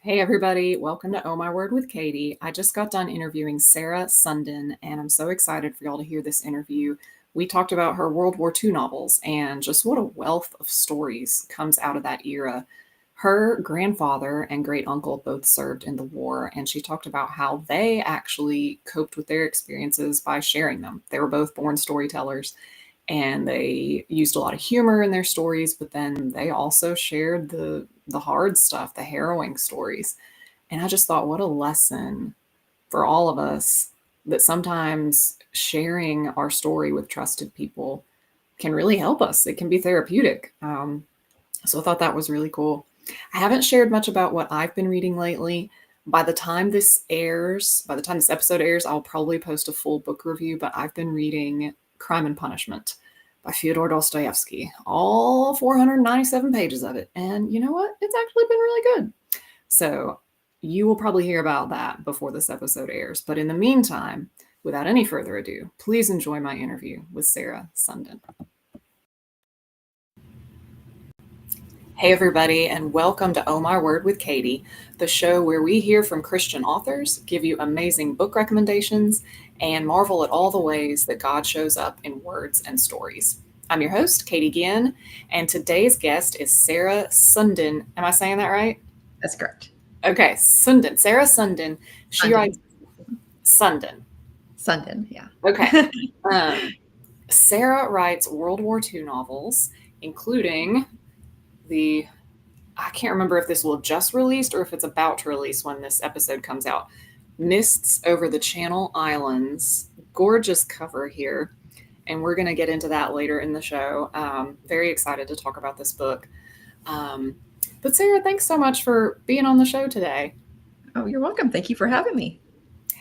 Hey everybody, welcome to Oh My Word with Katie. I just got done interviewing Sarah Sundin, and I'm so excited for y'all to hear this interview. We talked about her World War II novels and just what a wealth of stories comes out of that era. Her grandfather and great uncle both served in the war, and she talked about how they actually coped with their experiences by sharing them. They were both born storytellers, and they used a lot of humor in their stories, but then they also shared the hard stuff, the harrowing stories. And I just thought, what a lesson for all of us, that sometimes sharing our story with trusted people can really help us. It can be therapeutic. So I thought that was really cool. I haven't shared much about what I've been reading lately. By the time this episode airs, I'll probably post a full book review, but I've been reading Crime and Punishment by Fyodor Dostoevsky, all 497 pages of it. And you know what? It's actually been really good. So you will probably hear about that before this episode airs. But in the meantime, without any further ado, please enjoy my interview with Sarah Sundin. Hey everybody, and welcome to Oh My Word with Katie, the show where we hear from Christian authors, give you amazing book recommendations, and marvel at all the ways that God shows up in words and stories. I'm your host, Katie Ginn, and today's guest is Sarah Sundin. Am I saying that right? That's correct. Okay, Sundin. Sarah Sundin. She writes Sundin. Sundin, yeah. Okay. Sarah writes World War II novels, including I can't remember if this will just released or if it's about to release when this episode comes out. Mists Over the Channel Islands. Gorgeous cover here. And we're going to get into that later in the show. Very excited to talk about this book. But Sarah, thanks so much for being on the show today. Oh, you're welcome. Thank you for having me.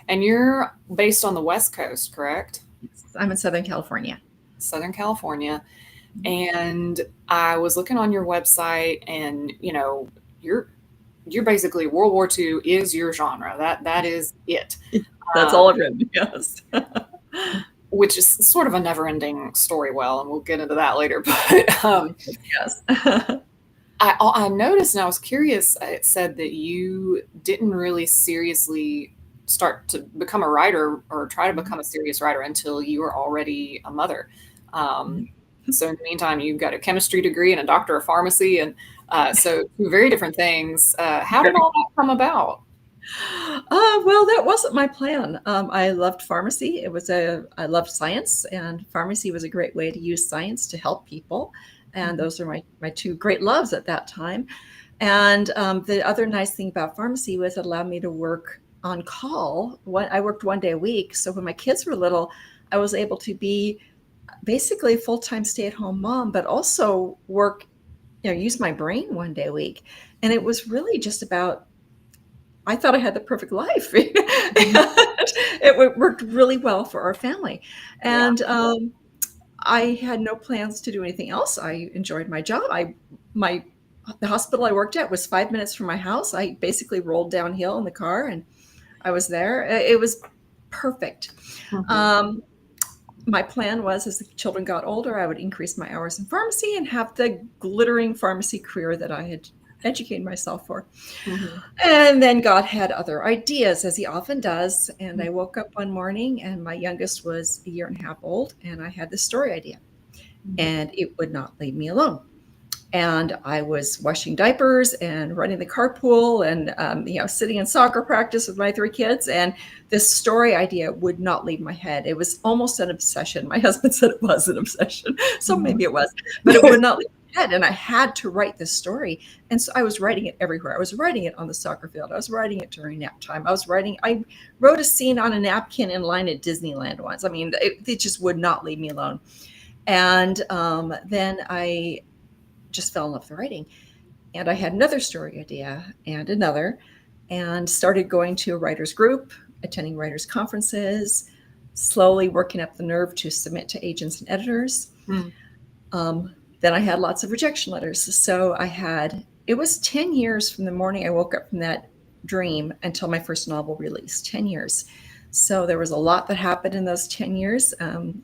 And you're based on the West Coast, correct? Yes, I'm in Southern California. Southern California. And I was looking on your website, and you're basically World War II is your genre. That is it. That's all I've written. Yes. Which is sort of a never-ending story. Well, and we'll get into that later. But yes. I noticed, and I was curious. It said that you didn't really seriously start to become a writer or try to become a serious writer until you were already a mother. So in the meantime, you've got a chemistry degree and a doctor of pharmacy, and so two very different things. How did all that come about? Well, that wasn't my plan. I loved pharmacy. I loved science, and pharmacy was a great way to use science to help people. And those are my two great loves at that time. And the other nice thing about pharmacy was it allowed me to work on call. I worked 1 day a week. So when my kids were little, I was able to be basically a full-time stay-at-home mom, but also work, use my brain 1 day a week. And it was really just about, I thought I had the perfect life. It worked really well for our family. And I had no plans to do anything else. I enjoyed my job. The hospital I worked at was 5 minutes from my house. I basically rolled downhill in the car and I was there. It was perfect. My plan was, as the children got older, I would increase my hours in pharmacy and have the glittering pharmacy career that I had educated myself for. And then God had other ideas, as he often does. And I woke up one morning and my youngest was 1.5 years old, and I had this story idea, and it would not leave me alone. And I was washing diapers and running the carpool and, sitting in soccer practice with my 3 kids. And this story idea would not leave my head. It was almost an obsession. My husband said it was an obsession. So maybe it was, but it would not leave my head. And I had to write this story. And so I was writing it everywhere. I was writing it on the soccer field. I was writing it during nap time. I wrote a scene on a napkin in line at Disneyland once. I mean, it just would not leave me alone. And then I just fell in love with writing. And I had another story idea and another, and started going to a writer's group, attending writers' conferences, slowly working up the nerve to submit to agents and editors. Then I had lots of rejection letters. So it was 10 years from the morning I woke up from that dream until my first novel released, 10 years. So there was a lot that happened in those 10 years,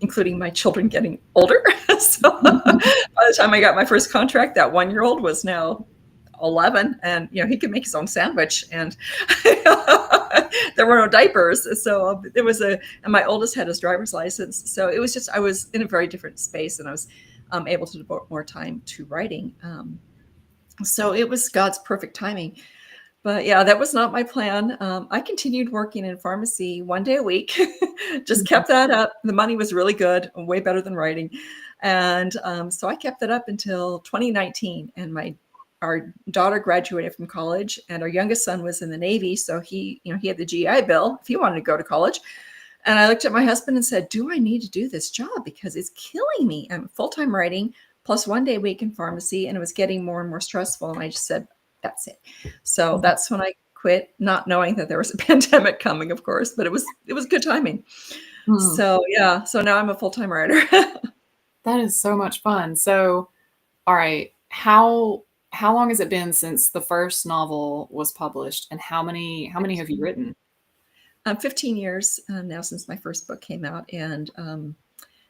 including my children getting older. So by the time I got my first contract, that 1-year-old was now 11, and he could make his own sandwich, and there were no diapers. So it was and my oldest had his driver's license. So it was just, I was in a very different space, and I was able to devote more time to writing. So it was God's perfect timing. But yeah, that was not my plan. I continued working in pharmacy 1 day a week, just kept that up. The money was really good, way better than writing. And so I kept that up until 2019. And our daughter graduated from college, and our youngest son was in the Navy. So he had the GI Bill if he wanted to go to college. And I looked at my husband and said, do I need to do this job? Because it's killing me. I'm full-time writing plus 1 day a week in pharmacy, and it was getting more and more stressful. And I just said, that's it. So that's when I quit, not knowing that there was a pandemic coming, of course, but it was good timing. So yeah, so now I'm a full-time writer. That is so much fun. So, all right, how long has it been since the first novel was published, and how many have you written? 15 years now since my first book came out, and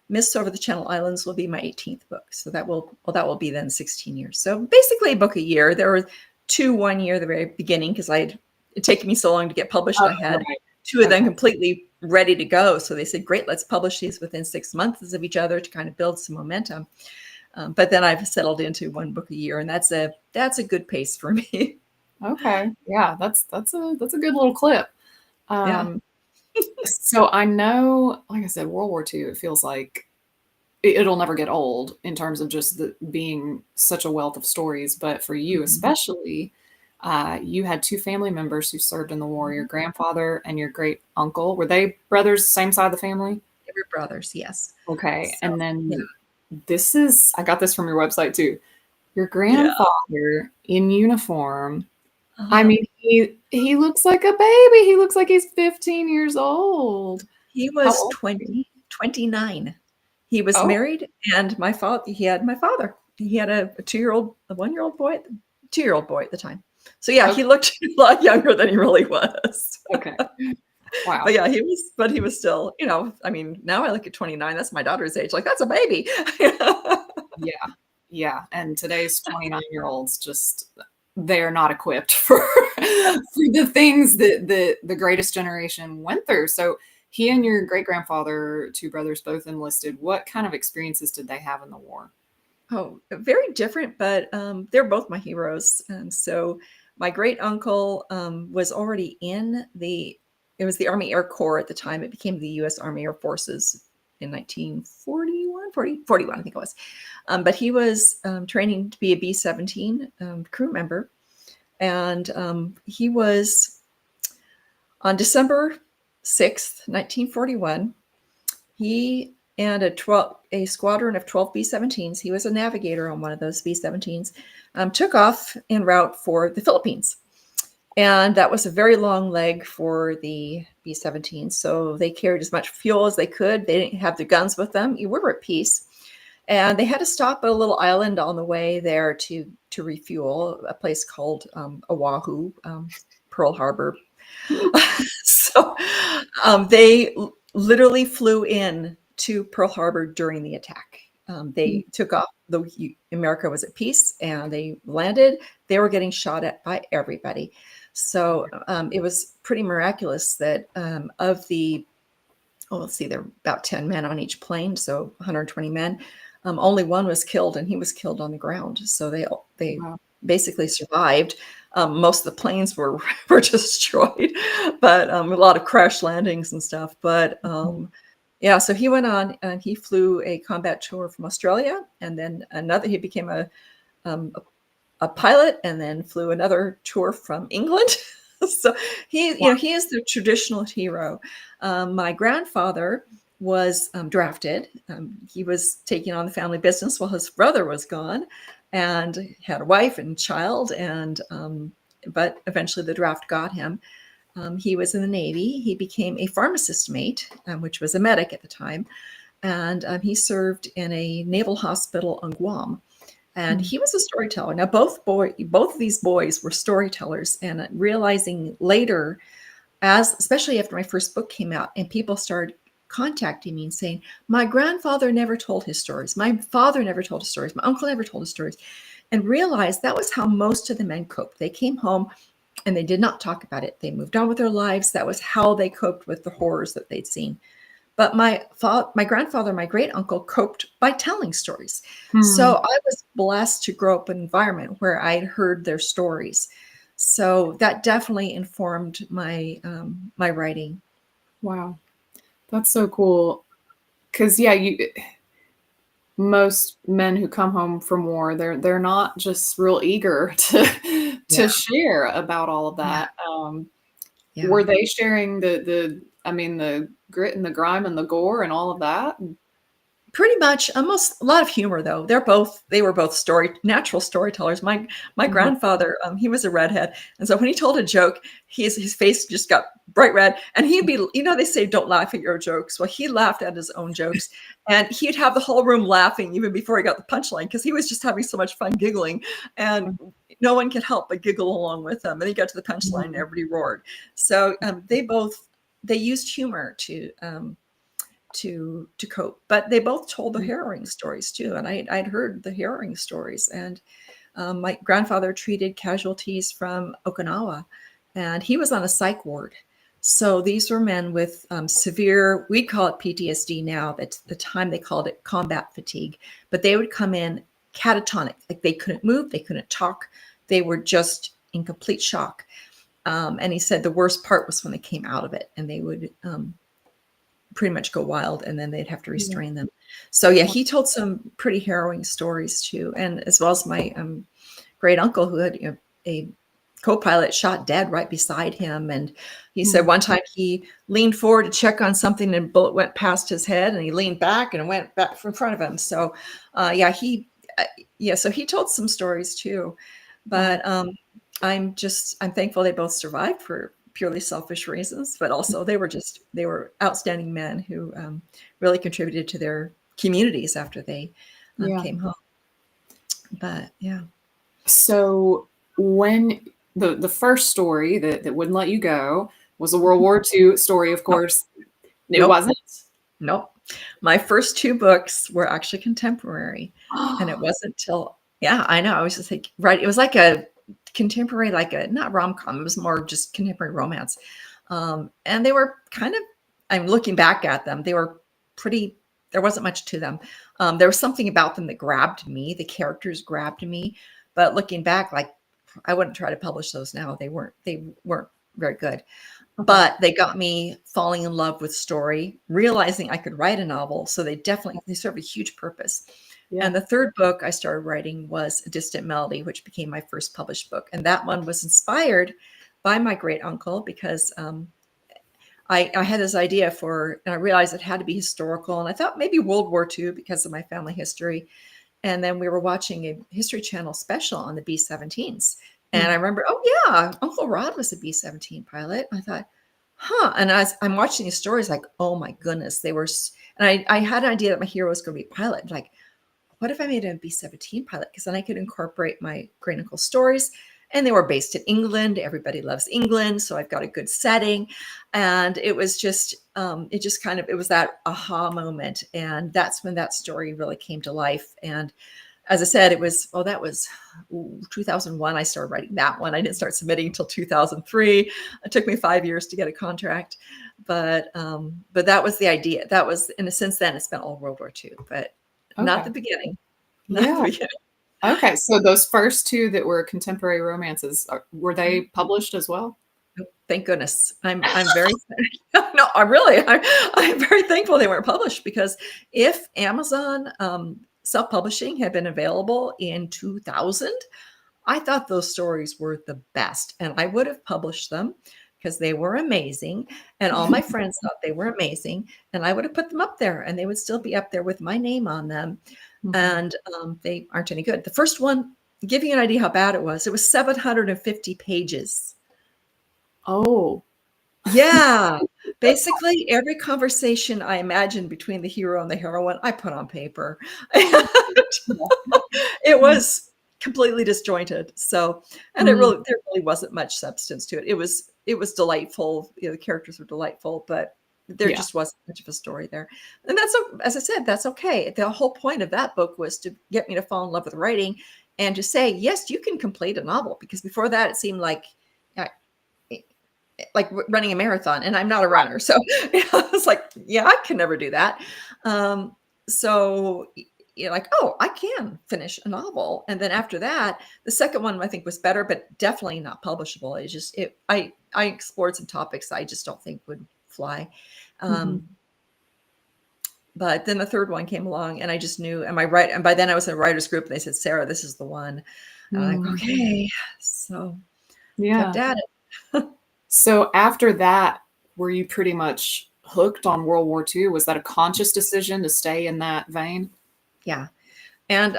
Mists Over the Channel Islands will be my 18th book. So that will be then 16 years. So basically a book a year. There were 2 1 year at the very beginning, because it'd taken me so long to get published. I had 2 of them completely ready to go. So they said, great, let's publish these within 6 months of each other to kind of build some momentum. But then I've settled into 1 book a year, and that's a good pace for me. Okay. Yeah, that's a good little clip. Yeah. So I know, like I said, World War II, it feels like it'll never get old in terms of just being such a wealth of stories. But for you especially, you had 2 family members who served in the war, your grandfather and your great uncle. Were they brothers, same side of the family? They were brothers, yes. Okay. So, And then yeah. I got this from your website too. Your grandfather in uniform. I mean, he looks like a baby. He looks like he's 15 years old. He How was old? 29. He was Oh, married, and he had my father. He had a 2-year-old, a 1-year-old boy, 2-year-old boy at the time. So yeah, he okay. looked a lot younger than he really was. Okay. Wow. But yeah, he was still, I mean, now I look at 29, that's my daughter's age. Like, that's a baby. Yeah. Yeah. And today's 29-year-olds just, they're not equipped for the things that the greatest generation went through. So he and your great grandfather, 2 brothers, both enlisted. What kind of experiences did they have in the war? Oh, very different, but they're both my heroes. And so my great uncle was already it was the Army Air Corps at the time. It became the U.S. Army Air Forces in 1941, 41, I think it was. But he was training to be a B-17 crew member. And he was on December 6th, 1941, he and a squadron of 12 B-17s, he was a navigator on one of those B-17s, took off en route for the Philippines. And that was a very long leg for the B-17s. So they carried as much fuel as they could. They didn't have the guns with them. We were at peace. And they had to stop at a little island on the way there to refuel, a place called Oahu, Pearl Harbor. So they literally flew in to Pearl Harbor during the attack. They took off. America was at peace, and they landed. They were getting shot at by everybody. So it was pretty miraculous that let's see, there were about 10 men on each plane, so 120 men. Only one was killed, and he was killed on the ground. So they Wow. basically survived. Most of the planes were destroyed, but a lot of crash landings and stuff. But yeah, so he went on and he flew a combat tour from Australia, and then he became a pilot, and then flew another tour from England. So he is the traditional hero. My grandfather was drafted. He was taking on the family business while his brother was gone, and had a wife and child. And but eventually the draft got him. He was in the Navy. He became a pharmacist mate, which was a medic at the time, and he served in a naval hospital on Guam. And he was a storyteller. Now, both of these boys were storytellers, and realizing later especially after my first book came out and people started contacting me and saying, my grandfather never told his stories. My father never told his stories. My uncle never told his stories. And realized that was how most of the men coped. They came home and they did not talk about it. They moved on with their lives. That was how they coped with the horrors that they'd seen. But my grandfather, my great uncle coped by telling stories. So I was blessed to grow up in an environment where I'd heard their stories. So that definitely informed my my writing. Wow. That's so cool. Because yeah, most men who come home from war, they're not just real eager Yeah, to share about all of yeah, that. yeah. Were they sharing the I mean, the grit and the grime and the gore and all of that? Pretty much, almost a lot of humor though. They were both natural storytellers. My Mhm. grandfather, he was a redhead, and so when he told a joke, his face just got bright red, and he'd be, they say don't laugh at your jokes. Well, he laughed at his own jokes, and he'd have the whole room laughing even before he got the punchline because he was just having so much fun giggling, and no one could help but giggle along with him. And he got to the punchline, and Mhm. everybody roared. So they used humor to cope, but they both told the harrowing stories too, and I'd heard the harrowing stories. And my grandfather treated casualties from Okinawa, and he was on a psych ward. So these were men with severe, we call it PTSD now. At the time they called it combat fatigue, but they would come in catatonic, like they couldn't move, they couldn't talk, they were just in complete shock. And he said the worst part was when they came out of it and they would pretty much go wild, and then they'd have to Yeah. restrain them. So yeah, he told some pretty harrowing stories too, and as well as my great uncle who had a co-pilot shot dead right beside him. And he said Mhm. one time he leaned forward to check on something and a bullet went past his head, and he leaned back and it went back in front of him. So so he told some stories too. Wow. But I'm thankful they both survived for purely selfish reasons, but also they were outstanding men who really contributed to their communities after they Yeah. came home. But yeah. So when the first story that wouldn't let you go was a World War II story, of Nope. course. It Nope. wasn't? Nope. My first two books were actually contemporary, and it wasn't till yeah, I know. I was just like, right. It was like a contemporary, like a not rom-com. It was more just contemporary romance, and they were kind of. I'm looking back at them. They were pretty. There wasn't much to them. There was something about them that grabbed me. The characters grabbed me, but looking back, like I wouldn't try to publish those now. They weren't very good. Okay. But they got me falling in love with story, realizing I could write a novel. So they served a huge purpose. Yeah. And the third book I started writing was A Distant Melody, which became my first published book. And that one was inspired by my great uncle because I had this idea and I realized it had to be historical. And I thought maybe World War II because of my family history. And then we were watching a History Channel special on the B-17s. And I Mhm. remember, oh yeah, Uncle Rod was a B-17 pilot. I thought, huh. And as I'm watching these stories, like, oh my goodness, and I had an idea that my hero was going to be a pilot. Like, what if I made a B-17 pilot? Because then I could incorporate my great uncle stories. And they were based in England. Everybody loves England. So I've got a good setting. And it was just, it was that aha moment. And that's when that story really came to life. And as I said, that was 2001. I started writing that one. I didn't start submitting until 2003. It took me 5 years to get a contract, but that was the idea. That was, in a sense, then it's been all World War II, but not the Okay. beginning. Not the Yeah. beginning. Okay. So those first two that were contemporary romances, were they Mhm. published as well? Thank goodness. I'm very no, I'm very thankful they weren't published because if Amazon self-publishing had been available in 2000, I thought those stories were the best, and I would have published them because they were amazing, and all my friends thought they were amazing, and I would have put them up there, and they would still be up there with my name on them, Mhm. and they aren't any good. The first one, to give you an idea how bad it was 750 pages. Oh. Yeah. Basically, every conversation I imagined between the hero and the heroine, I put on paper. It was completely disjointed. So, and Mm. there really wasn't much substance to it. It was it was delightful. The characters were delightful, but there Yeah. just wasn't much of a story there. And that's, as I said, that's okay. The whole point of that book was to get me to fall in love with writing and to say, yes, you can complete a novel, because before that it seemed like running a marathon, and I'm not a runner. So I was like, yeah, I can never do that. So you're like, oh, I can finish a novel. And then after that, the second one I think was better, but definitely not publishable. I explored some topics I just don't think would fly. But then the third one came along, and I just knew, am I right? And by then I was in a writer's group, and they said, Sarah, this is the one. And I'm like, okay. So kept Yeah. at it. So after that, were you pretty much hooked on World War II? Was that a conscious decision to stay in that vein? Yeah. And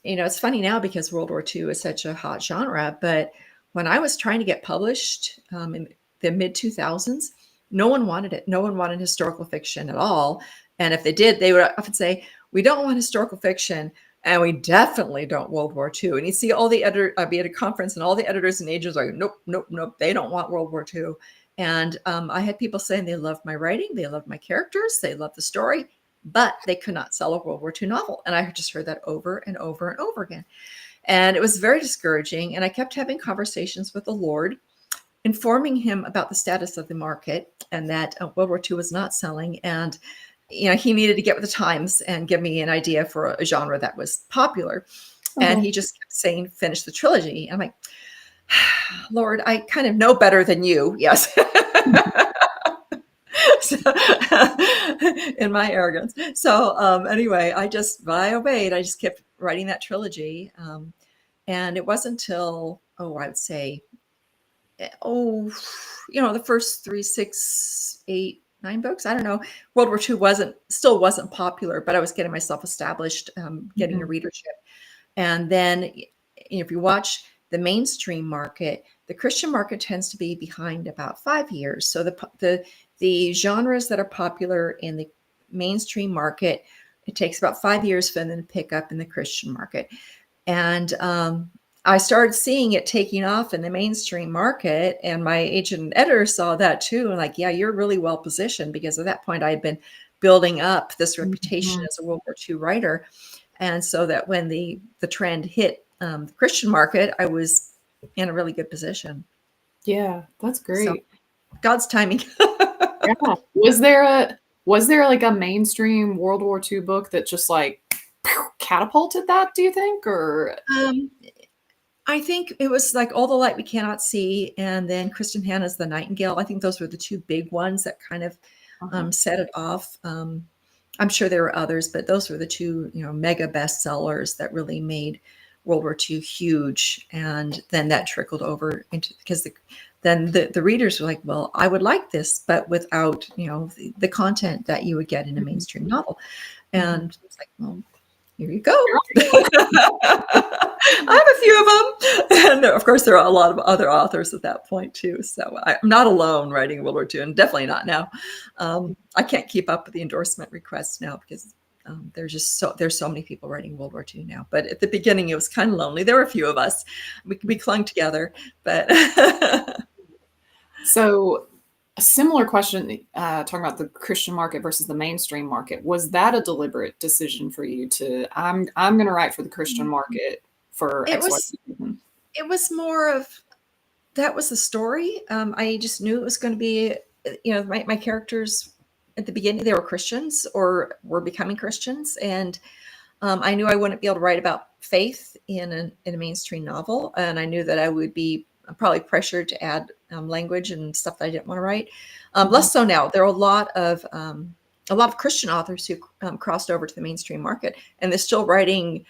it's funny now because World War II is such a hot genre, but when I was trying to get published in the mid 2000s, no one wanted it. No one wanted historical fiction at all. And if they did, they would often say, we don't want historical fiction, and we definitely don't World War II. And you see all the editors, I'd be at a conference, and all the editors and agents are like, nope, nope, nope, they don't want World War II. And I had people saying they loved my writing, they loved my characters, they loved the story, but they could not sell a World War II novel. And I just heard that over and over and over again. And it was very discouraging. And I kept having conversations with the Lord, informing him about the status of the market and that World War II was not selling. And, he needed to get with the times and give me an idea for a genre that was popular. And he just kept saying, finish the trilogy. I'm like, Lord, I kind of know better than you. Yes. So, in my arrogance. So anyway, I obeyed. I just kept writing that trilogy. And it wasn't until, I would say, the first 3, 6, 8, 9 books. I don't know. World War II still wasn't popular, but I was getting myself established, getting a readership. And then if you watch the mainstream market, the Christian market tends to be behind about 5 years. So the genres that are popular in the mainstream market, it takes about 5 years for them to pick up in the Christian market. And I started seeing it taking off in the mainstream market, and my agent and editor saw that too. And like, yeah, you're really well positioned, because at that point I had been building up this reputation as a World War II writer. And so that when the trend hit the Christian market, I was in a really good position. Yeah, that's great. So, God's timing. Yeah. Was there like a mainstream World War II book that just like catapulted that, do you think? Or I think it was like All the Light We Cannot See, and then Kristen Hanna's The Nightingale. I think those were the two big ones that kind of set it off. I'm sure there were others, but those were the two, mega bestsellers that really made World War II huge. And then that trickled over into, because then the readers were like, well, I would like this, but without, the content that you would get in a mainstream novel. And it's like, well, here you go. I have a few of them. And of course, there are a lot of other authors at that point too. So I'm not alone writing World War II, and definitely not now. I can't keep up with the endorsement requests now, because there's so many people writing World War II now. But at the beginning, it was kind of lonely. There were a few of us. We clung together. But so a similar question, talking about the Christian market versus the mainstream market. Was that a deliberate decision for you to, I'm going to write for the Christian market for X, Y, Z? It was more of, that was the story. I just knew it was going to be, my characters at the beginning, they were Christians or were becoming Christians. And I knew I wouldn't be able to write about faith in a mainstream novel. And I knew that I would be probably pressured to add language and stuff that I didn't want to write. Less so now. There are a lot of Christian authors who crossed over to the mainstream market, and they're still writing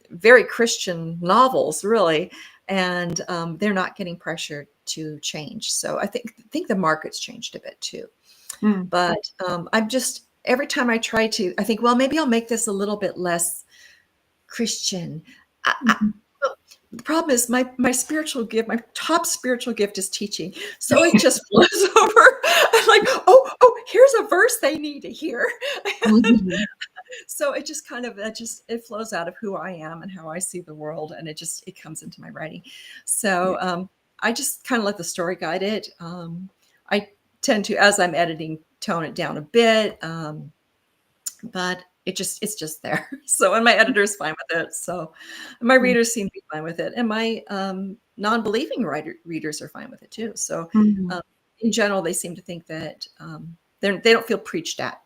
very Christian novels, really, and they're not getting pressured to change. So I think the market's changed a bit too. But I'm just, every time I try to, I think, well, maybe I'll make this a little bit less Christian. The problem is my spiritual gift, my top spiritual gift is teaching. So it just flows over. I'm like, oh, here's a verse they need to hear. So it just kind of, it flows out of who I am and how I see the world. And it comes into my writing. So I just kind of let the story guide it. I tend to, as I'm editing, tone it down a bit, but it's just there. So, and my editor's fine with it. So, my readers seem to be fine with it, and my non-believing readers are fine with it too. So, Mhm. um, in general, they seem to think that they don't feel preached at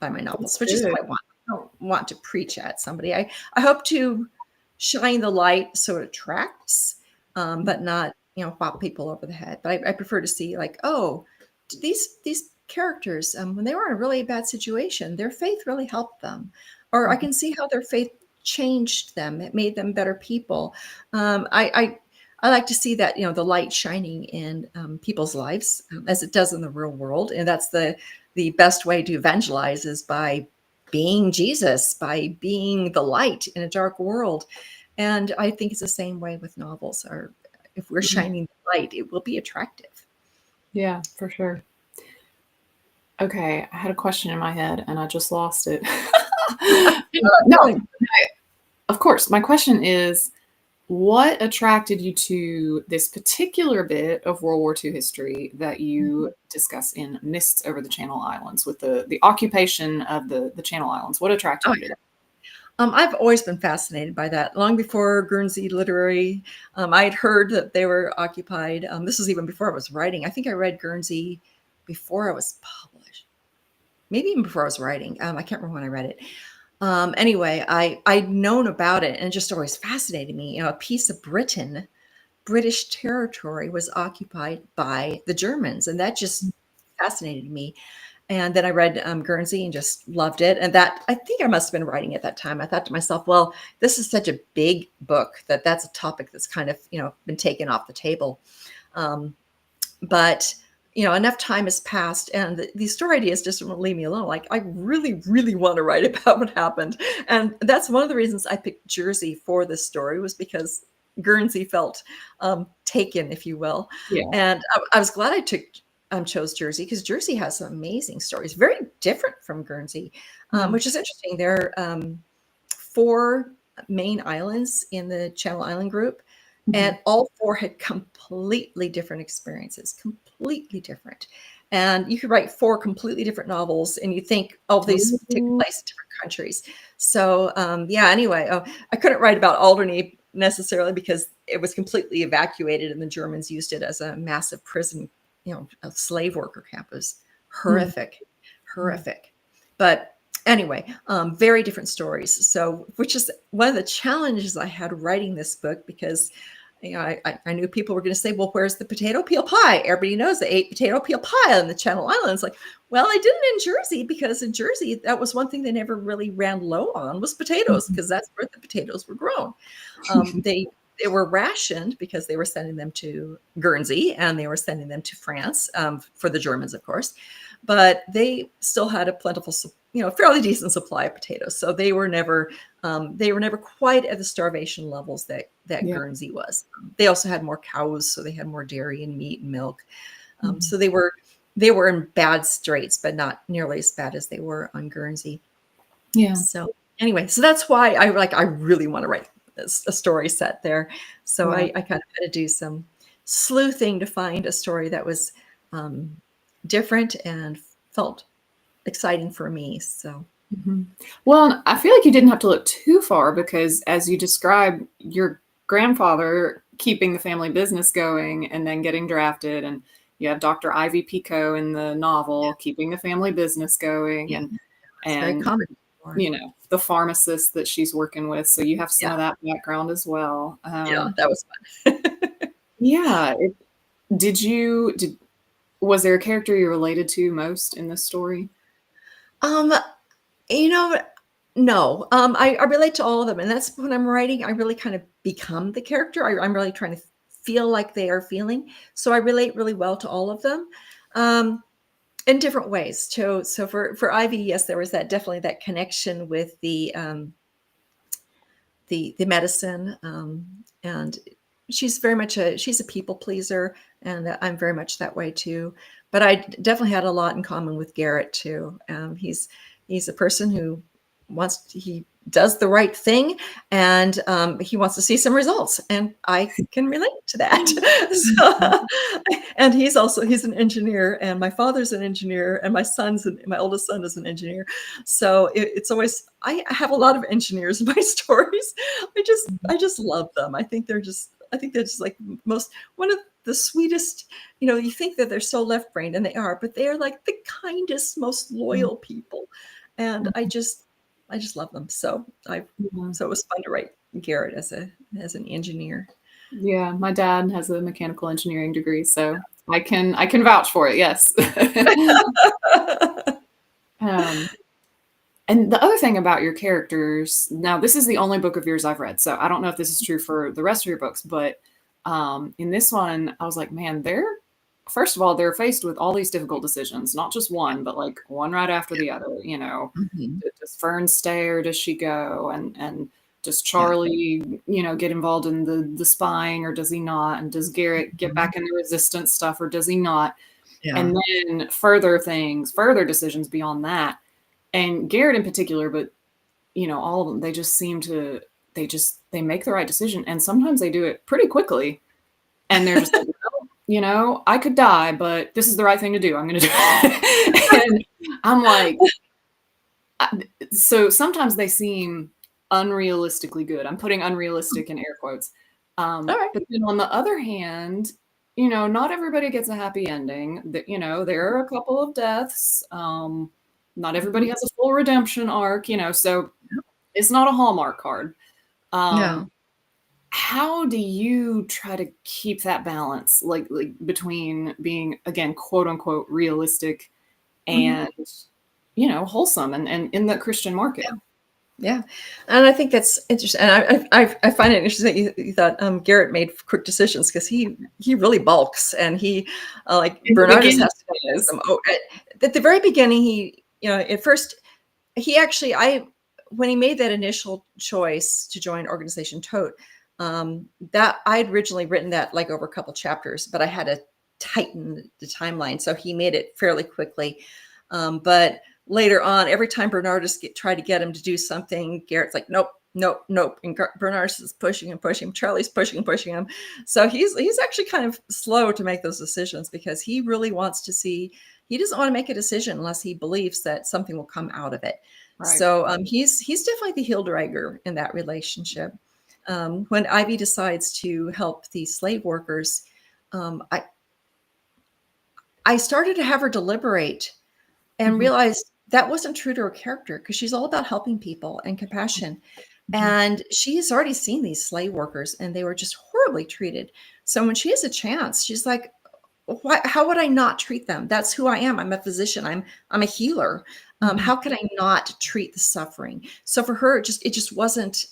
by my That's novels, which is good. what I want. I don't want to preach at somebody. I hope to shine the light so it attracts, but not pop people over the head. But I prefer to see like, oh, these characters when they were in a really bad situation, their faith really helped them, or I Mhm. can see how their faith changed them. It made them better people. I like to see that the light shining in people's lives as it does in the real world, and that's the best way to evangelize is by being Jesus, by being the light in a dark world. And I think it's the same way with novels. Or if we're Mhm. shining the light, it will be attractive. Yeah, for sure. Okay, I had a question in my head and I just lost it. No, Really? of course. My question is, what attracted you to this particular bit of World War II history that you discuss in Mists Over the Channel Islands with the occupation of the Channel Islands? What attracted Oh, you to that? I've always been fascinated by that. Long before Guernsey Literary, I had heard that they were occupied. This was even before I was writing. I think I read Guernsey before I was published, maybe even before I was writing. I can't remember when I read it. Anyway, I'd known about it and it just always fascinated me. A piece of British territory was occupied by the Germans, and that just fascinated me. And then I read Guernsey and just loved it. And that I think I must have been writing at that time. I thought to myself, well, this is such a big book that's a topic that's kind of been taken off the table. Um, but enough time has passed, and these story ideas just won't leave me alone. Like I really, really want to write about what happened, and that's one of the reasons I picked Jersey for this story was because Guernsey felt taken, if you will, Yeah. and I was glad I chose Jersey because Jersey has some amazing stories, very different from Guernsey, Mm. which is interesting. There are 4 main islands in the Channel Island group, Mhm. and all 4 had completely different experiences, completely different. And you could write 4 completely different novels, and you think, oh, these take Ooh. place in different countries. So, yeah, anyway, I couldn't write about Alderney necessarily because it was completely evacuated and the Germans used it as a massive prison, a slave worker camp. It was Mm. horrific, Mm. horrific. But anyway, very different stories. So, which is one of the challenges I had writing this book because I knew people were going to say, well, where's the potato peel pie? Everybody knows they ate potato peel pie on the Channel Islands. Like, well, I didn't in Jersey because in Jersey, that was one thing they never really ran low on was potatoes Mhm. because that's where the potatoes were grown. They were rationed because they were sending them to Guernsey and they were sending them to France for the Germans, of course. But they still had a plentiful, fairly decent supply of potatoes. So they were never quite at the starvation levels that Yeah. Guernsey was. They also had more cows, so they had more dairy and meat and milk. Mhm. So they were in bad straits, but not nearly as bad as they were on Guernsey. Yeah. So anyway, so that's why I really want to write a story set there. So Yeah. I kind of had to do some sleuthing to find a story that was um, different and felt exciting for me. So Mhm. Well, I feel like you didn't have to look too far because as you describe your grandfather keeping the family business going and then getting drafted, and you have Dr. Ivy Pico in the novel keeping the family business going, yeah, and it's very and common. the pharmacist that she's working with, so you have some Yeah, of that background as well. yeah, that was fun. Yeah, did was there a character you related to most in this story? um, You know, no. I relate to all of them, and that's when I'm writing, I really kind of become the character. I'm really trying to feel like they are feeling. So I relate really well to all of them, um, in different ways. So for Ivy, yes, there was definitely that connection with the medicine, and she's a people pleaser, and I'm very much that way too. But I definitely had a lot in common with Garrett too. He's a person who does the right thing, and he wants to see some results, and I can relate to that. And he's an engineer, and my father's an engineer, and my oldest son is an engineer. So it's always, I have a lot of engineers in my stories. I just love them. I think they're just like one of the sweetest. You think that they're so left-brained, and they are, but they are like the kindest, most loyal people, and I just love them. So it was fun to write Garrett as an engineer. Yeah, my dad has a mechanical engineering degree, so I can vouch for it. Yes. And the other thing about your characters, now this is the only book of yours I've read, so I don't know if this is true for the rest of your books, but in this one, I was like, man, first of all, they're faced with all these difficult decisions, not just one, but like one right after the other. Does Fern stay or does she go? And does Charlie, get involved in the spying or does he not? And does Garrett get back in the resistance stuff or does he not? Yeah. And then further decisions beyond that. And Garrett in particular, but all of them, they just seem to, they make the right decision. And sometimes they do it pretty quickly. And they're just like, I could die, but this is the right thing to do. I'm going to do it. And I'm like, so sometimes they seem unrealistically good. I'm putting unrealistic in air quotes. All right. But then on the other hand, not everybody gets a happy ending. That there are a couple of deaths. Not everybody has a full redemption arc. So it's not a Hallmark card. No. How do you try to keep that balance, like between being, again, quote unquote, realistic and wholesome and in the Christian market? Yeah. And I think that's interesting. And I find it interesting that you thought Garrett made quick decisions, because he really bulks, and he Bernardus has to do some. At the very beginning, he at first he actually when he made that initial choice to join Organization Tote, that I'd originally written that like over a couple chapters, but I had to tighten the timeline, so he made it fairly quickly. But later on, every time Bernardus tried to get him to do something, Garrett's like, nope. And Bernardus is pushing and pushing. Charlie's pushing and pushing him. So he's actually kind of slow to make those decisions, because he really wants to see. He doesn't want to make a decision unless he believes that something will come out of it. Right. So he's definitely the heel dragger in that relationship. When Ivy decides to help these slave workers, I started to have her deliberate and realized that wasn't true to her character, because she's all about helping people and compassion. And she has already seen these slave workers, and they were just horribly treated. So when she has a chance, she's like, how would I not treat them? That's who I am. I'm a physician. I'm a healer. How could I not treat the suffering? So for her, it just wasn't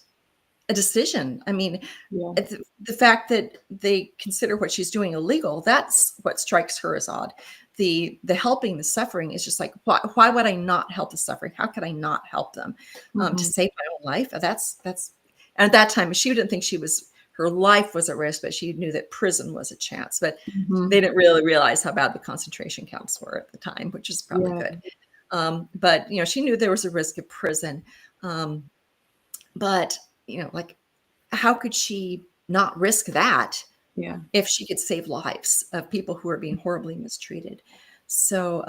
a decision. I mean, the fact that they consider what she's doing illegal, that's what strikes her as odd. The helping the suffering is just like, why would I not help the suffering? How could I not help them to save my own life? That's and at that time, she didn't think her life was at risk, but she knew that prison was a chance. But they didn't really realize how bad the concentration camps were at the time, which is probably good. But she knew there was a risk of prison. But like, how could she not risk that? Yeah. If she could save lives of people who are being horribly mistreated. So,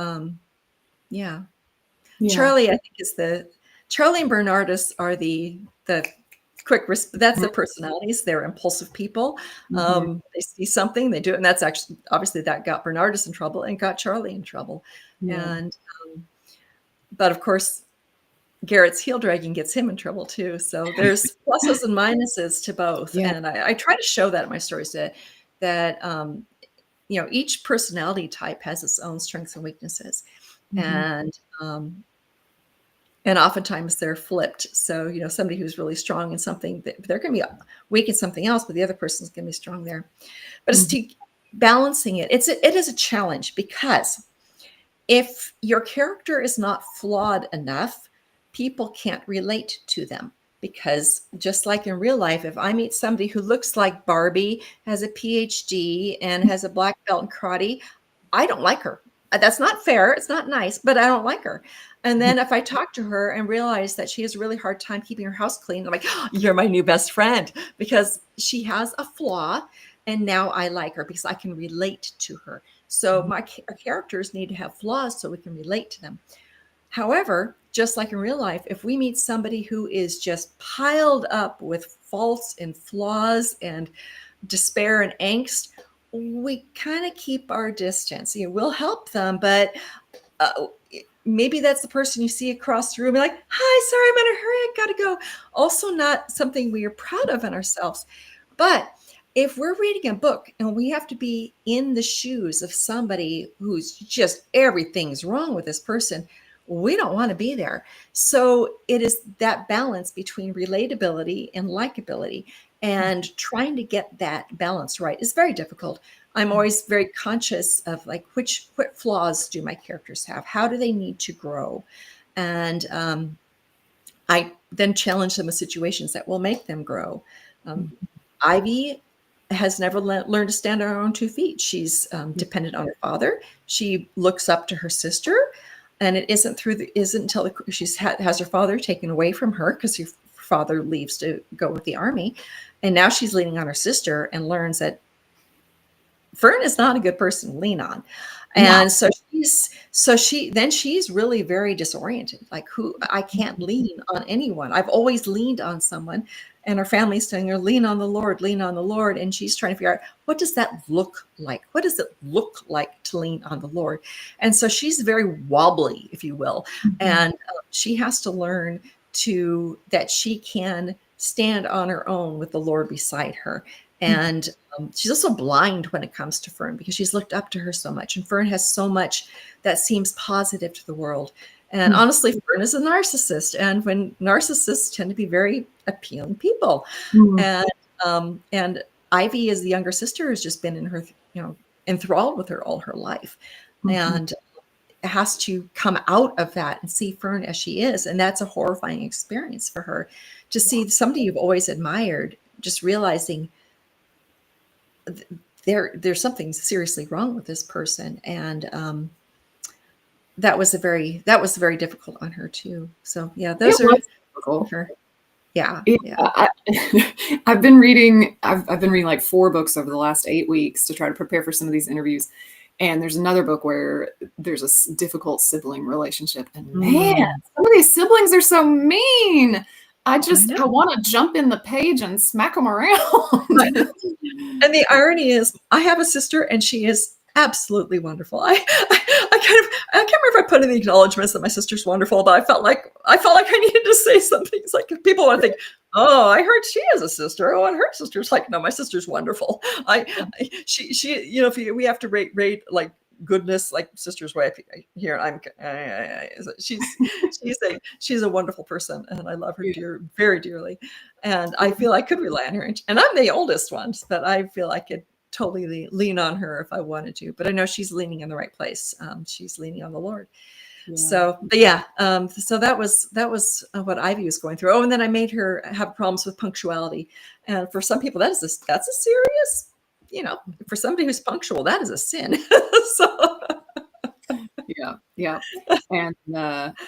Charlie, I think Charlie and Bernardus are the quick risk. That's the personalities. They're impulsive people. They see something, they do it. And that's actually, obviously that got Bernardus in trouble and got Charlie in trouble. And, but of course, Garrett's heel dragging gets him in trouble too. So there's pluses and minuses to both. And I try to show that in my stories, that each personality type has its own strengths and weaknesses. And oftentimes they're flipped. So, somebody who's really strong in something, they're going to be weak in something else, but the other person's going to be strong there. But it's balancing it. It is a challenge, because if your character is not flawed enough, people can't relate to them. Because just like in real life, if I meet somebody who looks like Barbie, has a PhD, and has a black belt in karate, I don't like her. That's not fair. It's not nice, but I don't like her. And then if I talk to her and realize that she has a really hard time keeping her house clean, I'm like, oh, you're my new best friend, because she has a flaw. And now I like her because I can relate to her. So our characters need to have flaws so we can relate to them. However, just like in real life, if we meet somebody who is just piled up with faults and flaws and despair and angst, we kind of keep our distance. We'll help them, but maybe that's the person you see across the room, like, hi, sorry, I'm in a hurry, I gotta go. Also not something we are proud of in ourselves. But if we're reading a book and we have to be in the shoes of somebody who's just everything's wrong with this person, we don't want to be there. So it is that balance between relatability and likability, and trying to get that balance right is very difficult. I'm always very conscious of like, what flaws do my characters have? How do they need to grow? And I then challenge them with situations that will make them grow. Ivy has never learned to stand on her own 2 feet. She's dependent on her father. She looks up to her sister, and it isn't until she has her father taken away from her, because her father leaves to go with the army, and now she's leaning on her sister and learns that Fern is not a good person to lean on. And so she's really very disoriented. Like, I can't lean on anyone. I've always leaned on someone, and her family's telling her, lean on the Lord, lean on the Lord. And she's trying to figure out, what does that look like? What does it look like to lean on the Lord? And so she's very wobbly, if you will. And she has to learn that she can stand on her own with the Lord beside her. And she's also blind when it comes to Fern, because she's looked up to her so much. And Fern has so much that seems positive to the world. And honestly, Fern is a narcissist. And when narcissists tend to be very appealing people. And Ivy, as the younger sister, has just been in her, enthralled with her all her life. And has to come out of that and see Fern as she is. And that's a horrifying experience for her, to see somebody you've always admired just realizing there's something seriously wrong with this person. And that was very difficult on her too. So yeah, those are difficult for her. Yeah. I've been reading like 4 books over the last 8 weeks to try to prepare for some of these interviews. And there's another book where there's a difficult sibling relationship. And man, some of these siblings are so mean. I want to jump in the page and smack them around. And the irony is, I have a sister, and she is absolutely wonderful. I can't remember if I put in the acknowledgments that my sister's wonderful, but I felt like I needed to say something. It's like, people want to think, oh, I heard she has a sister. Oh, and her sister's like, no, my sister's wonderful. She we have to rate like goodness, like sister's way here. She's a wonderful person, and I love her very dearly. And I feel I could rely on her. And I'm the oldest one, but I feel I could totally lean on her if I wanted to. But I know she's leaning in the right place. She's leaning on the Lord. Yeah. So that was what Ivy was going through. Oh, and then I made her have problems with punctuality. And for some people, that's a serious, for somebody who's punctual, that is a sin. So yeah.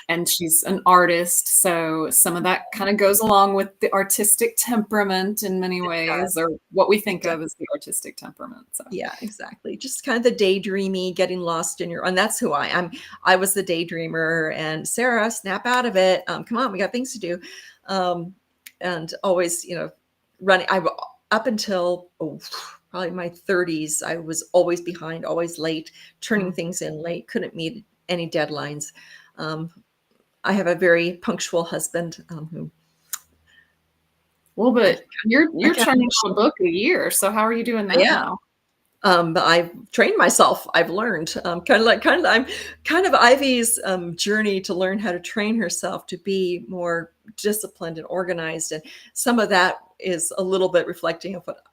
And she's an artist, so some of that kind of goes along with the artistic temperament in many ways, or what we think of as the artistic temperament. So yeah, exactly. Just kind of the daydreamy, getting lost in and that's who I am. I was the daydreamer, and Sarah, snap out of it. Come on, we got things to do. And always, running. Up until probably my 30s, I was always behind, always late, turning things in late, couldn't meet any deadlines. I have a very punctual husband who. Well, but you're turning out a book a year, so how are you doing that now? But I've trained myself. I've learned I'm kind of Ivy's journey to learn how to train herself to be more disciplined and organized, and some of that is a little bit reflecting of what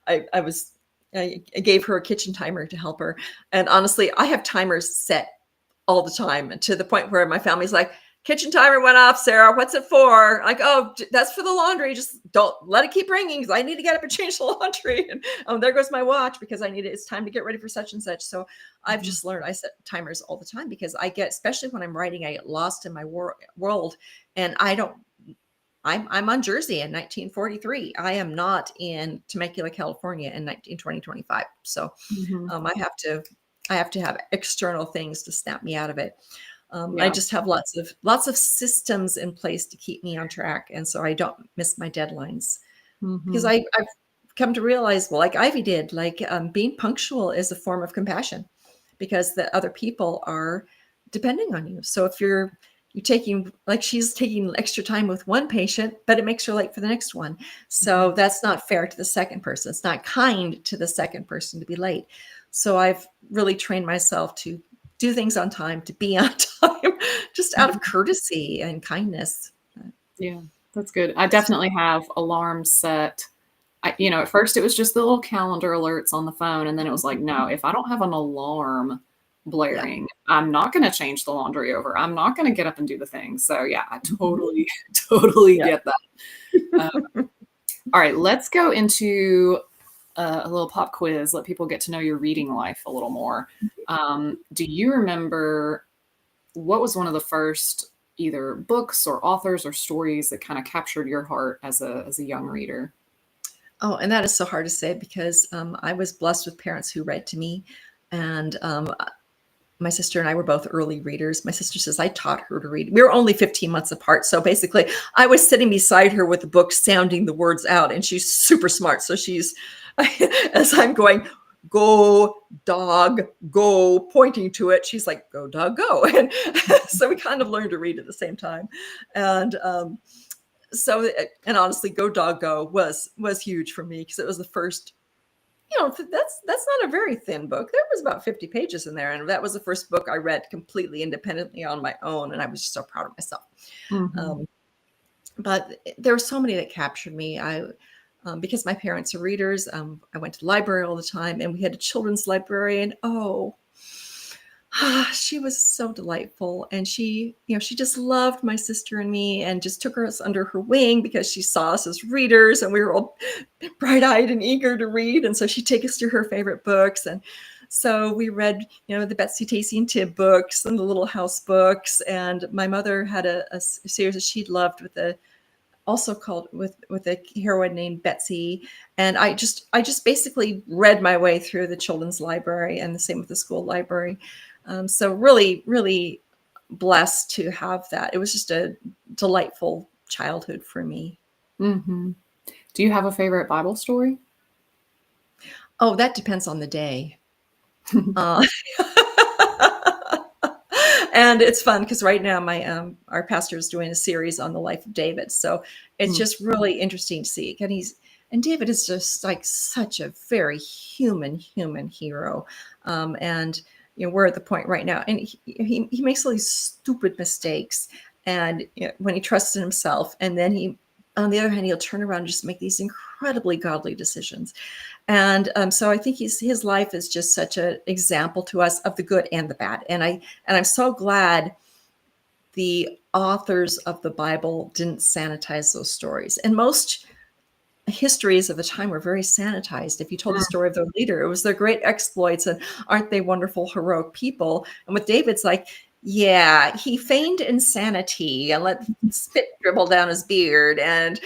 I gave her a kitchen timer to help her. And honestly, I have timers set all the time, to the point where my family's like, kitchen timer went off, Sarah. What's it for? Like, oh, that's for the laundry. Just don't let it keep ringing because I need to get up and change the laundry. And there goes my watch because I need it. It's time to get ready for such and such. So I've just learned I set timers all the time because I get, especially when I'm writing, I get lost in my world, and I'm on Jersey in 1943. I am not in Temecula, California in 2025. So I have to have external things to snap me out of it. I just have lots of systems in place to keep me on track, and so I don't miss my deadlines. Because I've come to realize, well, like Ivy did, like being punctual is a form of compassion, because the other people are depending on you. So if you're taking, like she's taking extra time with one patient, but it makes her late for the next one. So that's not fair to the second person. It's not kind to the second person to be late. So I've really trained myself to do things on time, to be on time, just out of courtesy and kindness. Yeah, that's good. I definitely have alarms set. At first it was just the little calendar alerts on the phone. And then it was like, no, if I don't have an alarm blaring, I'm not going to change the laundry over. I'm not going to get up and do the thing. So yeah, I totally get that. All right, let's go into a little pop quiz. Let people get to know your reading life a little more. Do you remember what was one of the first either books or authors or stories that kind of captured your heart as a young reader? Oh, and that is so hard to say because I was blessed with parents who read to me, and my sister and I were both early readers. My sister says I taught her to read. We were only 15 months apart. So basically I was sitting beside her with the book, sounding the words out, and she's super smart. So she's, as I'm going, go dog, go, pointing to it, she's like, go dog, go. And so we kind of learned to read at the same time. And and honestly, Go Dog Go was huge for me because it was the first, that's not a very thin book. There was about 50 pages in there. And that was the first book I read completely independently on my own. And I was just so proud of myself. But there were so many that captured me. Because my parents are readers, I went to the library all the time, and we had a children's librarian. She was so delightful. And she just loved my sister and me and just took us under her wing because she saw us as readers and we were all bright-eyed and eager to read. And so she'd take us to her favorite books. And so we read, the Betsy, Tacy, and Tib books and the Little House books. And my mother had a series that she'd loved also called with a heroine named Betsy. And I just basically read my way through the children's library, and the same with the school library. So really, really blessed to have that. It was just a delightful childhood for me. Do you have a favorite Bible story? Oh, that depends on the day. And it's fun because right now our pastor is doing a series on the life of David. So it's just really interesting to see. And David is just like such a very human hero. And we're at the point right now, and he makes all these stupid mistakes. And when he trusts in himself, and then on the other hand, he'll turn around and just make these incredibly godly decisions. And so I think his life is just such an example to us of the good and the bad. And I'm so glad the authors of the Bible didn't sanitize those stories. And most histories of the time were very sanitized. If you told the story of their leader, it was their great exploits and aren't they wonderful, heroic people. And with David's like, yeah, he feigned insanity and let spit dribble down his beard. And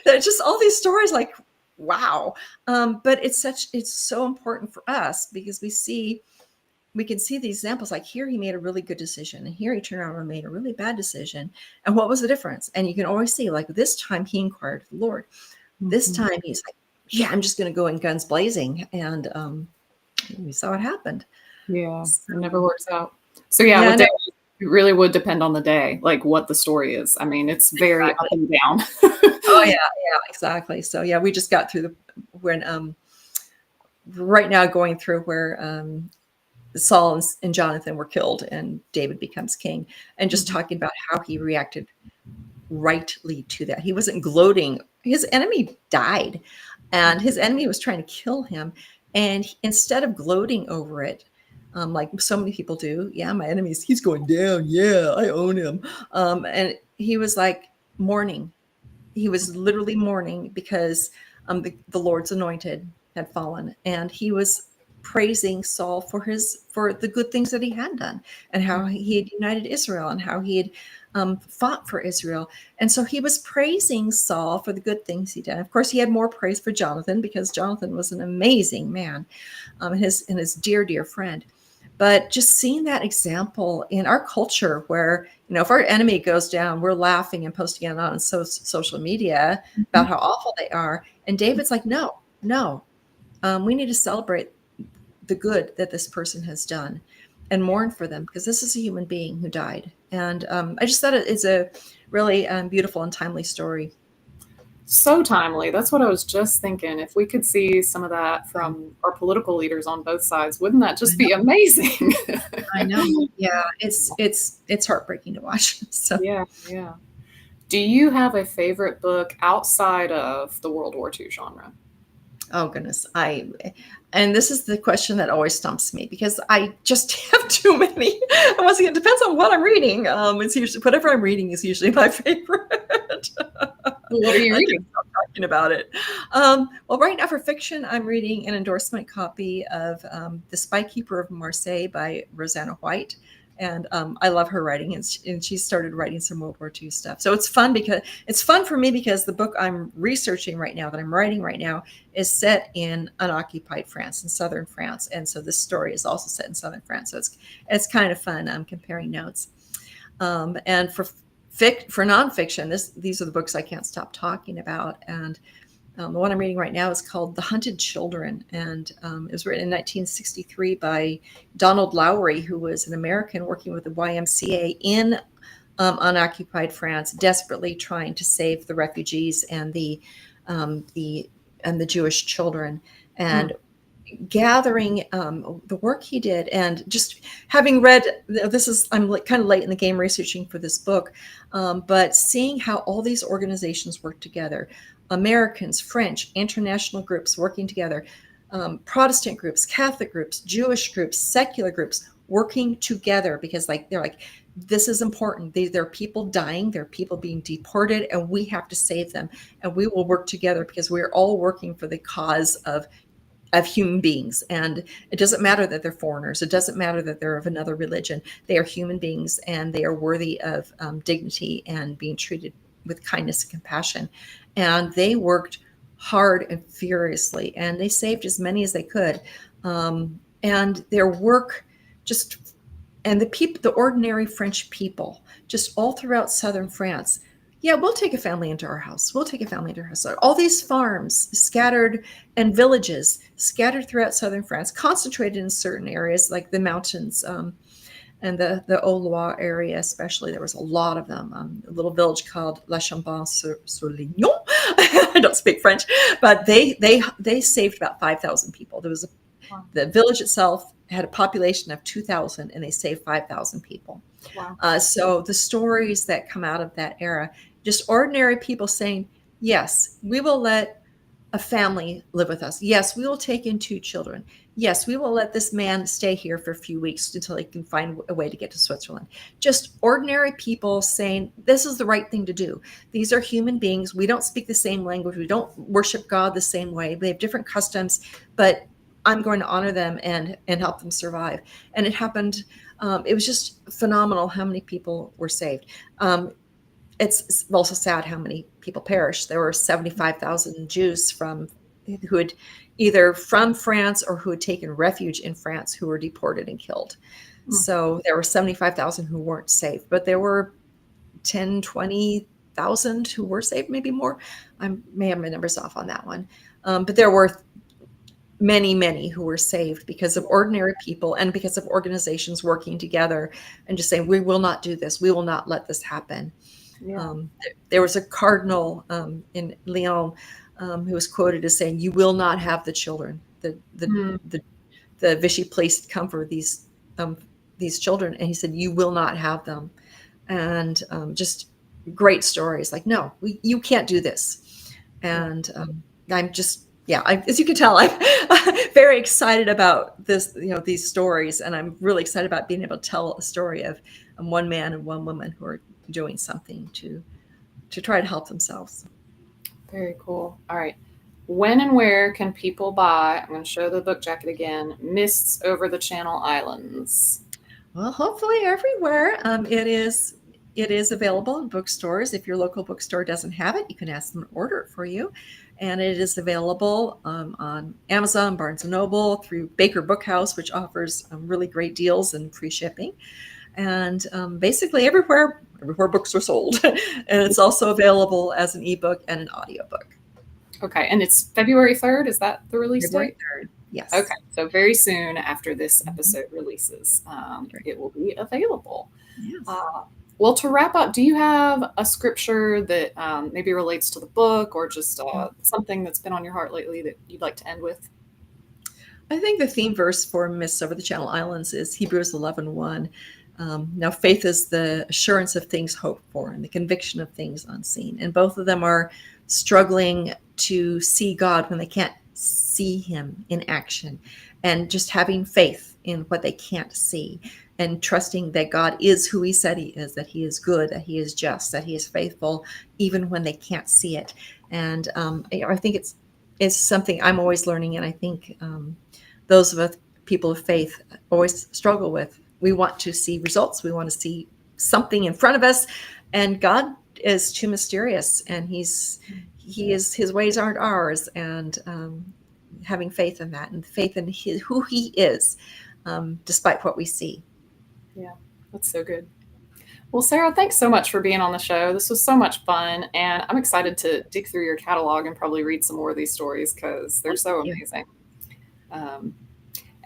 there's just all these stories like, wow. But it's so important for us because we can see the examples, like here he made a really good decision and here he turned around and made a really bad decision. And what was the difference? And you can always see, like, this time he inquired of the Lord. This time he's like, yeah, I'm just going to go in guns blazing. And we saw what happened. Yeah, it never works out. So yeah, with David, it really would depend on the day, like what the story is. I mean, it's very up and down. Oh yeah, exactly. So yeah, we just got through when right now going through where Saul and Jonathan were killed and David becomes king, and just talking about how he reacted rightly to that. He wasn't gloating. His enemy died and his enemy was trying to kill him. And instead of gloating over it, like so many people do. Yeah, my enemy's, he's going down. Yeah, I own him. And he was like mourning. He was literally mourning because the Lord's anointed had fallen, and he was praising Saul for the good things that he had done, and how he had united Israel, and how he had fought for Israel. And so he was praising Saul for the good things he did. Of course, he had more praise for Jonathan, because Jonathan was an amazing man, and his dear friend. But just seeing that example in our culture where, if our enemy goes down, we're laughing and posting it on social media about how awful they are. And David's like, no, we need to celebrate the good that this person has done and mourn for them, because this is a human being who died. And I just thought it's a really beautiful and timely story. So timely. That's what I was just thinking. If we could see some of that from our political leaders on both sides, wouldn't that just be amazing? I know. Yeah, it's heartbreaking to watch. So Yeah. Do you have a favorite book outside of the World War II genre? oh goodness, and this is the question that always stumps me, because I just have too many. Once again, it depends on what I'm reading. It's usually whatever I'm reading is usually my favorite. What are you I reading? can't stop talking about it. Well, right now for fiction, I'm reading an endorsement copy of The Spy Keeper of Marseille by Rosanna White. And I love her writing, and she started writing some World War II stuff. So it's fun for me, because the book I'm researching right now, that I'm writing right now, is set in unoccupied France, in southern France, and so this story is also set in southern France. So it's kind of fun comparing notes. And for nonfiction, these are the books I can't stop talking about. And the one I'm reading right now is called The Hunted Children, and it was written in 1963 by Donald Lowry, who was an American working with the YMCA in unoccupied France, desperately trying to save the refugees and the Jewish children, and gathering the work he did, and just having read I'm kind of late in the game researching for this book, but seeing how all these organizations work together, Americans, French, international groups working together, Protestant groups, Catholic groups, Jewish groups, secular groups working together, because they're like, this is important. There are people dying, there are people being deported, and we have to save them, and we will work together because we're all working for the cause of human beings. And it doesn't matter that they're foreigners. It doesn't matter that they're of another religion. They are human beings, and they are worthy of dignity and being treated with kindness and compassion. And they worked hard and furiously, and they saved as many as they could. And their work and the ordinary French people, just all throughout southern France. Yeah, we'll take a family into our house. We'll take a family into our house. All these farms scattered, and villages scattered throughout southern France, concentrated in certain areas like the mountains, and the Haut-Loire area especially. There was a lot of them. A little village called La Chambon-sur-Lignon. I don't speak French, but they saved about 5,000 people. The village itself had a population of 2,000, and they saved 5,000 people. Wow. So the stories that come out of that era, just ordinary people saying, yes, we will let a family live with us. Yes, we will take in 2 children. Yes, we will let this man stay here for a few weeks until he can find a way to get to Switzerland. Just ordinary people saying, this is the right thing to do. These are human beings. We don't speak the same language. We don't worship God the same way. We have different customs, but I'm going to honor them and help them survive. And it happened. It was just phenomenal how many people were saved. It's also sad how many people perished. There were 75,000 Jews who had either from France or who had taken refuge in France, who were deported and killed. So there were 75,000 who weren't saved, but there were 10, 20,000 who were saved, maybe more. I may have my numbers off on that one. But there were many who were saved because of ordinary people and because of organizations working together and just saying, we will not do this. We will not let this happen. Yeah. There was a cardinal in Lyon who was quoted as saying, you will not have the children. The Vichy police come for these children. And he said, you will not have them. And just great stories like, no, you can't do this. And I'm just Yeah, as you can tell, I'm very excited about this, these stories, and I'm really excited about being able to tell a story of one man and one woman who are doing something to try to help themselves. Very cool. All right. When and where can people buy, I'm going to show the book jacket again, Mists Over the Channel Islands? Well, hopefully everywhere. It is available in bookstores. If your local bookstore doesn't have it, you can ask them to order it for you. And it is available on Amazon, Barnes & Noble, through Baker Bookhouse, which offers really great deals and free shipping. And basically everywhere books are sold. And it's also available as an ebook and an audiobook. Okay. And it's February 3rd. Is that the release February date? 3rd. Yes. Okay. So very soon after this episode releases, it will be available. Yes. Well, to wrap up, do you have a scripture that maybe relates to the book, or just something that's been on your heart lately that you'd like to end with? I think the theme verse for Mists Over the Channel Islands is Hebrews 11:1. Now, faith is the assurance of things hoped for and the conviction of things unseen. And both of them are struggling to see God when they can't see him in action, and just having faith in what they can't see, and trusting that God is who he said he is, that he is good, that he is just, that he is faithful, even when they can't see it. And I think it's something I'm always learning, and I think those of us people of faith always struggle with. We want to see results. We want to see something in front of us, and God is too mysterious, and his ways aren't ours. And having faith in that, and faith in who he is, despite what we see. Yeah, that's so good. Well, Sarah, thanks so much for being on the show. This was so much fun, and I'm excited to dig through your catalog and probably read some more of these stories because they're so amazing.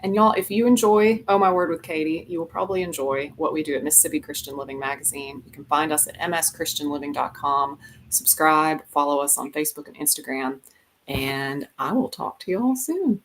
And y'all, if you enjoy Oh My Word with Katie, you will probably enjoy what we do at Mississippi Christian Living Magazine. You can find us at mschristianliving.com. Subscribe, follow us on Facebook and Instagram, and I will talk to you all soon.